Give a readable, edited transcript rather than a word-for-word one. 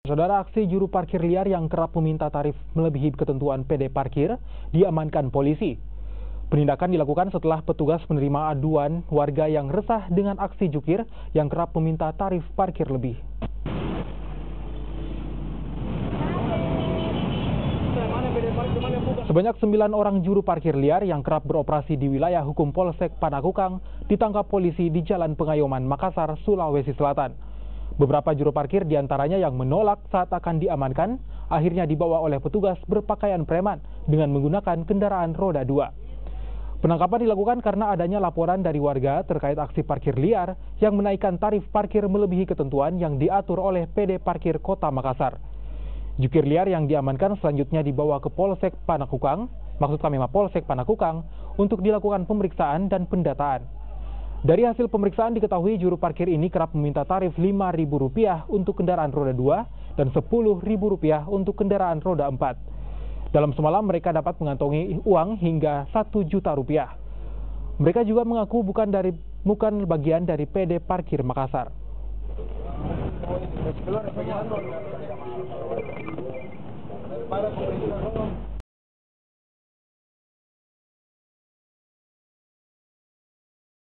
Saudara, aksi juru parkir liar yang kerap meminta tarif melebihi ketentuan PD parkir diamankan polisi. Penindakan dilakukan setelah petugas menerima aduan warga yang resah dengan aksi jukir yang kerap meminta tarif parkir lebih. Sebanyak 9 orang juru parkir liar yang kerap beroperasi di wilayah hukum Polsek Panakukang ditangkap polisi di Jalan Pengayoman, Makassar, Sulawesi Selatan. Beberapa juru parkir diantaranya yang menolak saat akan diamankan, akhirnya dibawa oleh petugas berpakaian preman dengan menggunakan kendaraan roda 2. Penangkapan dilakukan karena adanya laporan dari warga terkait aksi parkir liar yang menaikkan tarif parkir melebihi ketentuan yang diatur oleh PD Parkir Kota Makassar. Jukir liar yang diamankan selanjutnya dibawa ke Polsek Panakukang, Mapolsek Panakukang, untuk dilakukan pemeriksaan dan pendataan. Dari hasil pemeriksaan diketahui juru parkir ini kerap meminta tarif Rp5.000 untuk kendaraan roda 2 dan Rp10.000 untuk kendaraan roda 4. Dalam semalam mereka dapat mengantongi uang hingga Rp1 juta. Mereka juga mengaku bukan bagian dari PD Parkir Makassar.